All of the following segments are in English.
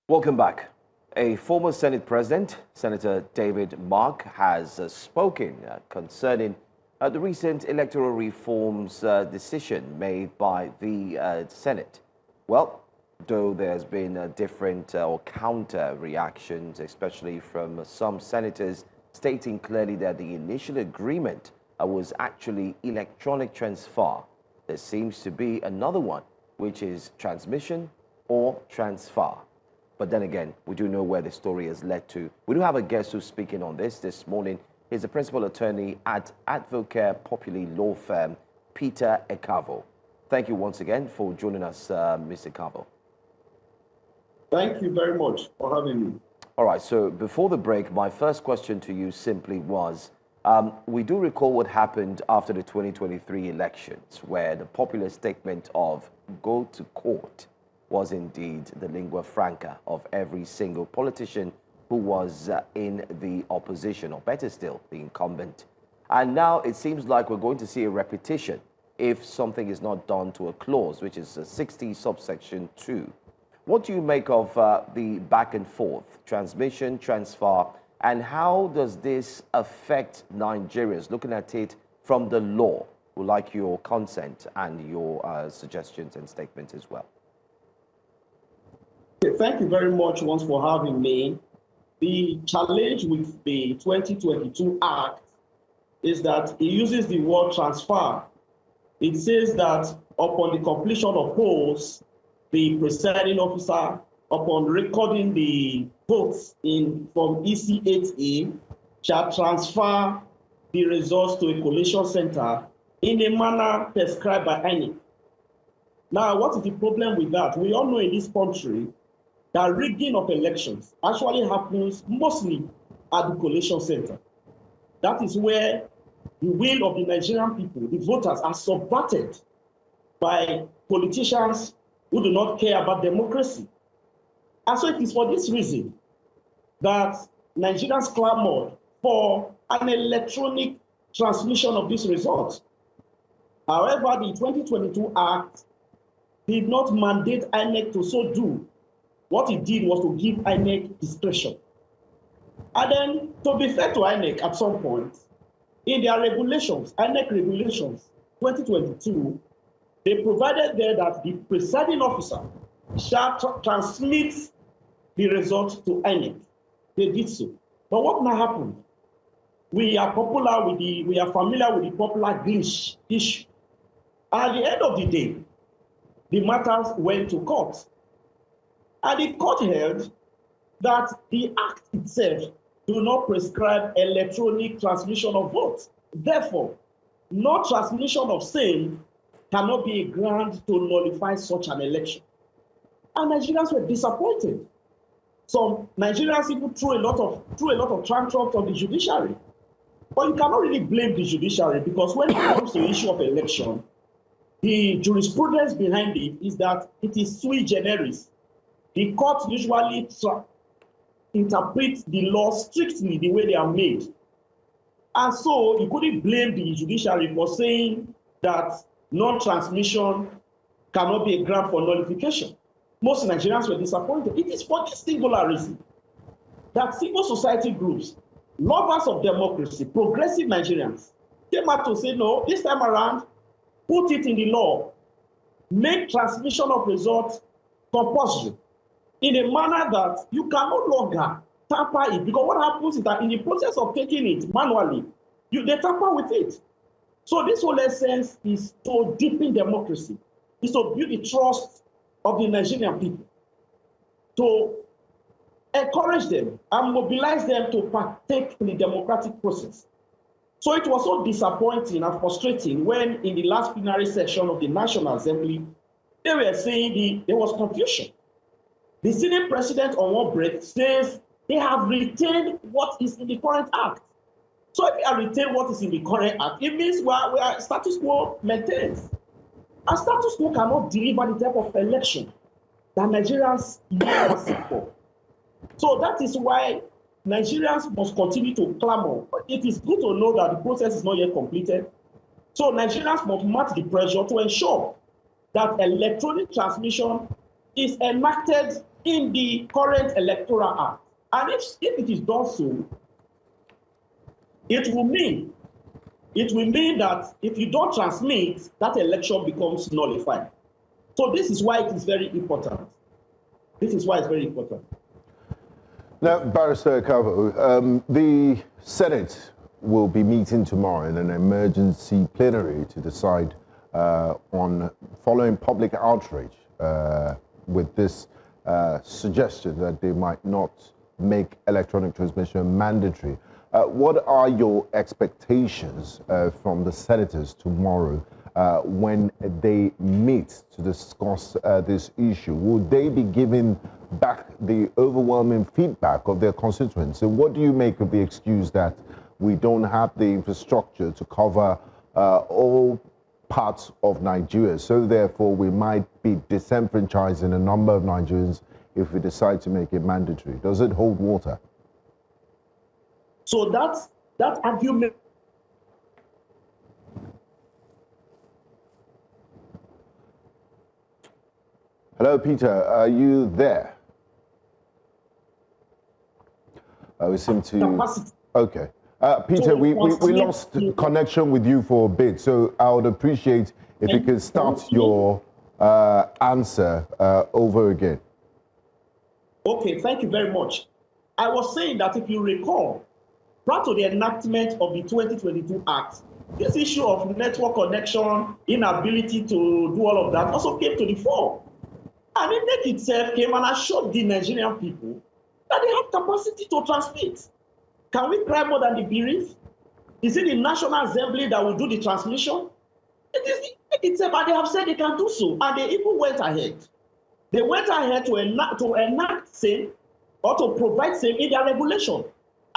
Welcome back. A former Senate President, Senator David Mark, has spoken concerning the recent electoral reforms decision made by the Senate. Well, though there's been different or counter reactions, especially from some senators stating clearly that the initial agreement was actually electronic transfer, there seems to be another one, which is transmission or transfer. But then again, we do know where the story has led to. We do have a guest who's speaking on this morning. He's the principal attorney at Advocate Populi law firm, Peter Ekavwo. Thank you once again for joining us, Mr. Ekavwo. Thank you very much for having me. All right, so before the break, my first question to you simply was, we do recall what happened after the 2023 elections, where the popular statement of go to court was indeed the lingua franca of every single politician who was in the opposition, or better still, the incumbent. And now it seems like we're going to see a repetition if something is not done to a clause, which is 60 subsection 2. What do you make of the back and forth, transmission, transfer, and how does this affect Nigerians, looking at it from the law? We'd like your consent and your suggestions and statements as well. Thank you very much once for having me. The challenge with the 2022 Act is that it uses the word transfer. It says that upon the completion of polls, the presiding officer, upon recording the votes from EC 8A, shall transfer the results to a collation center in a manner prescribed by INEC. Now, what is the problem with that? We all know in this country that rigging of elections actually happens mostly at the collation center. That is where the will of the Nigerian people, the voters, are subverted by politicians who do not care about democracy. And so it is for this reason that Nigerians clamored for an electronic transmission of this result. However, the 2022 Act did not mandate INEC to so do. What it did was to give INEC discretion. And then, to be fair to INEC at some point, in their regulations, INEC regulations 2022, they provided there that the presiding officer shall transmit the results to INEC. They did so. But what now happened? We are familiar with the popular glitch issue. At the end of the day, the matters went to court. And the court held that the Act itself do not prescribe electronic transmission of votes. Therefore, no transmission of same cannot be a ground to nullify such an election. And Nigerians were disappointed. Some Nigerians even threw a lot of tantrums on the judiciary. But you cannot really blame the judiciary, because when it comes to the issue of election, the jurisprudence behind it is that it is sui generis. The courts usually interpret the law strictly the way they are made. And so you couldn't blame the judiciary for saying that non-transmission cannot be a ground for nullification. Most Nigerians were disappointed. It is for this singular reason that civil society groups, lovers of democracy, progressive Nigerians, came out to say, no, this time around, put it in the law, make transmission of results compulsory, in a manner that you can no longer tamper it. Because what happens is that in the process of taking it manually, they tamper with it. So this whole essence is to deepen democracy, is to build the trust of the Nigerian people, to encourage them and mobilize them to partake in the democratic process. So it was so disappointing and frustrating when in the last plenary session of the National Assembly, they were saying there was confusion. The Senate President on one break says they have retained what is in the current Act. So if you have retained what is in the current Act, it means we are status quo maintains. And status quo cannot deliver the type of election that Nigerians seek for. So that is why Nigerians must continue to clamor. But it is good to know that the process is not yet completed. So Nigerians must match the pressure to ensure that electronic transmission is enacted in the current Electoral Act. And if it is done so, it will mean that if you don't transmit, that election becomes nullified. So this is why it is very important. This is why it's very important. Now, Barrister Ekavwo, the Senate will be meeting tomorrow in an emergency plenary to decide on following public outrage with this suggestion that they might not make electronic transmission mandatory. What are your expectations from the senators tomorrow when they meet to discuss this issue? Will they be giving back the overwhelming feedback of their constituents? And what do you make of the excuse that we don't have the infrastructure to cover all parts of Nigeria, so therefore we might be disenfranchising a number of Nigerians if we decide to make it mandatory? Does it hold water? So that argument. Hello, Peter, are you there? We seem to... Capacity. Okay. Peter, we lost connection with you for a bit, so I would appreciate if you could start your answer over again. Okay, thank you very much. I was saying that if you recall, prior to the enactment of the 2022 Act, this issue of network connection, inability to do all of that also came to the fore. And INEC itself came and assured the Nigerian people that they have capacity to transmit. Can we cry more than the bereaved? Is it the National Assembly that will do the transmission? It is the INEC itself, and they have said they can do so. And they even went ahead. They went ahead to enact same or to provide same in their regulation.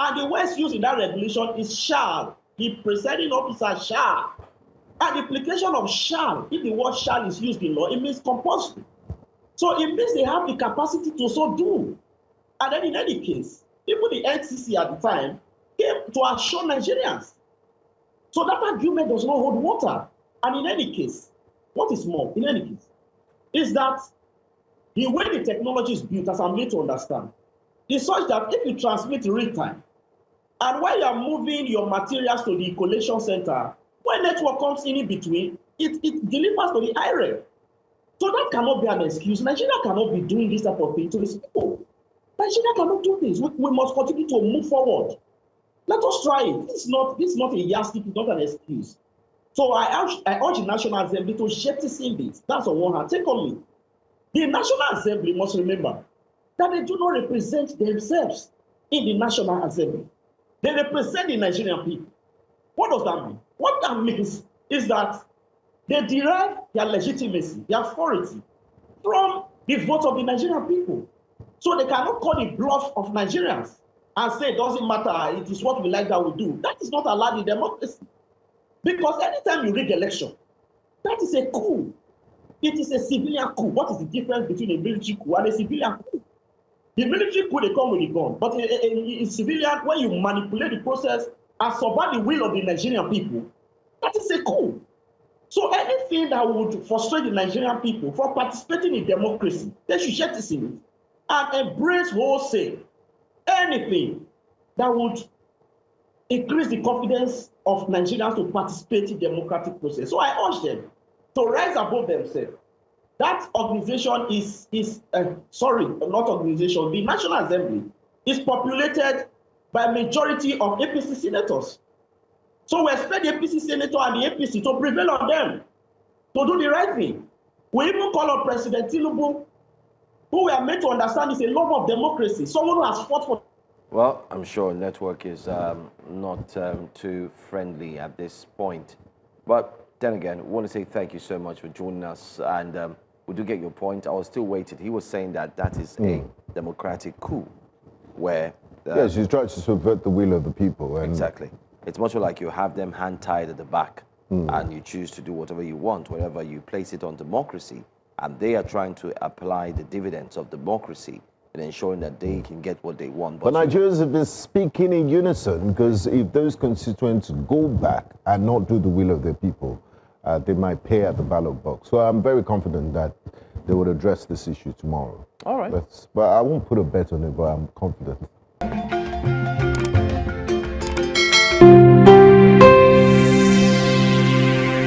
And the words used in that regulation is shall. The presiding officer shall. And the application of shall, if the word shall is used in law, it means compulsory. So it means they have the capacity to so do. And then in any case, even the NCC at the time came to assure Nigerians. So that argument does not hold water. And in any case, what is more, in any case, is that the way the technology is built, as I'm made to understand, is such that if you transmit real time, and while you are moving your materials to the collation center, when network comes in between, it delivers to the IREF. So that cannot be an excuse. Nigeria cannot be doing this type of thing to these people. Nigeria cannot do this. We must continue to move forward. Let us try it. This is not a yardstick, it's not an excuse. So I urge the National Assembly to jettison this. That's on one hand. Secondly, the National Assembly must remember that they do not represent themselves in the National Assembly. They represent the Nigerian people. What does that mean? What that means is that they derive their legitimacy, their authority from the vote of the Nigerian people. So they cannot call the bluff of Nigerians and say it doesn't matter, it is what we like that we do. That is not allowed in democracy. Because anytime you rig election, that is a coup. It is a civilian coup. What is the difference between a military coup and a civilian coup? The military coup, they come with a gun. But in civilian, when you manipulate the process and subvert the will of the Nigerian people, that is a coup. So anything that would frustrate the Nigerian people from participating in democracy, they should jettison it and embrace wholesale anything that would increase the confidence of Nigerians to participate in democratic process. So I urge them to rise above themselves. That organization not organization, the National Assembly is populated by majority of APC senators. So we expect the APC senator and the APC to prevail on them to do the right thing. We even call on President Tinubu, who we are made to understand is a lover of democracy, someone who has fought for. Well, I'm sure network is not too friendly at this point. But then again, I want to say thank you so much for joining us. And we do get your point. I was still waiting. He was saying that that is a democratic coup where... yes, he's trying to subvert the will of the people. And exactly. It's much more like you have them hand-tied at the back and you choose to do whatever you want, wherever you place it on democracy. And they are trying to apply the dividends of democracy and ensuring that they can get what they want. But Nigerians have been speaking in unison, because if those constituents go back and not do the will of their people, they might pay at the ballot box. So I'm very confident that they would address this issue tomorrow. All right. But I won't put a bet on it, but I'm confident.